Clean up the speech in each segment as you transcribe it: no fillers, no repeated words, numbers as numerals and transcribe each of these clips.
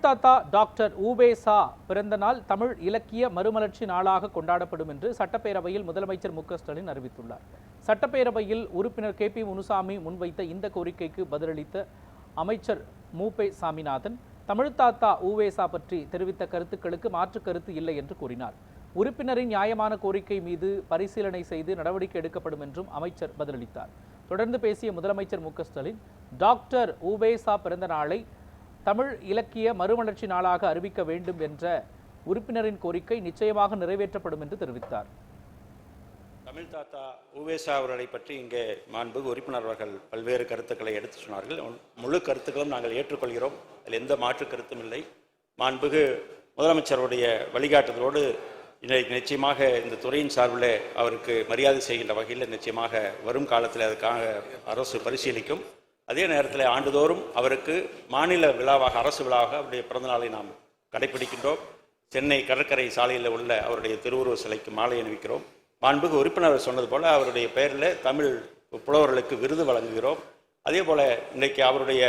தாத்தா டாக்டர் ஊவேசா பிறந்த நாள் தமிழ் இலக்கிய மறுமலர்ச்சி நாளாக கொண்டாடப்படும் என்று சட்டப்பேரவையில் முதலமைச்சர் மு.க.ஸ்டாலின் அறிவித்துள்ளார். சட்டப்பேரவையில் உறுப்பினர் கே.பி. முனுசாமி முன்வைத்த இந்த கோரிக்கைக்கு பதிலளித்த அமைச்சர் மு.பெ. சாமிநாதன், தமிழ் தாத்தா ஊவேசா பற்றி தெரிவித்த கருத்துக்களுக்கு மாற்று கருத்து இல்லை என்று கூறினார். உறுப்பினரின் நியாயமான கோரிக்கை மீது பரிசீலனை செய்து நடவடிக்கை எடுக்கப்படும் என்றும் அமைச்சர் பதிலளித்தார். தொடர்ந்து பேசிய முதலமைச்சர் மு.க.ஸ்டாலின், டாக்டர் ஊவேசா பிறந்த நாளை தமிழ் இலக்கிய மறுமலர்ச்சி நாளாக அறிவிக்க வேண்டும் என்ற உறுப்பினரின் கோரிக்கை நிச்சயமாக நிறைவேற்றப்படும் என்று தெரிவித்தார். தமிழ் தாத்தா ஊவேசா அவர்களை பற்றி இங்கே மாண்புமிகு உறுப்பினர் அவர்கள் பல்வேறு கருத்துக்களை எடுத்து சொன்னார்கள். முழு கருத்துக்களும் நாங்கள் ஏற்றுக்கொள்கிறோம். அதில் எந்த மாற்று கருத்தும் இல்லை. மாண்புமிகு முதலமைச்சருடைய வழிகாட்டுதலோடு நிச்சயமாக இந்த துறையின் சார்பில் அவருக்கு மரியாதை செய்கின்ற வகையில் நிச்சயமாக வரும் காலத்தில் அதுக்காக அரசு பரிசீலிக்கும். அதே நேரத்தில் ஆண்டுதோறும் அவருக்கு மாநில விழாவாக, அரசு விழாவாக அவருடைய பிறந்தநாளை நாம் கடைபிடிக்கின்றோம். சென்னை கடற்கரை சாலையில் உள்ள அவருடைய திருவுருவ சிலைக்கு மாலை அணிவிக்கிறோம். மாண்புமிகு உறுப்பினர் சொன்னது போல அவருடைய பெயரில் தமிழ் புலவர்களுக்கு விருது வழங்குகிறோம். அதே போல் இன்றைக்கு அவருடைய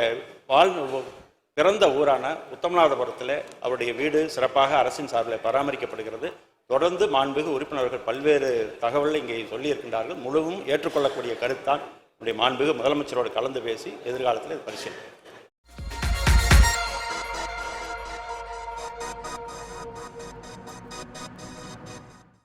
பிறந்த ஊரான உத்தமநாதபுரத்தில் அவருடைய வீடு சிறப்பாக அரசின் சார்பில் பராமரிக்கப்படுகிறது. தொடர்ந்து மாண்புமிகு உறுப்பினர்கள் பல்வேறு தகவல்களை இங்கே சொல்லியிருக்கின்றார்கள். முழுவதும் ஏற்றுக்கொள்ளக்கூடிய கருத்தான் நம்முடைய மாண்புமிகு முதலமைச்சரோடு கலந்து பேசி எதிர்காலத்தில் பரிசீலனை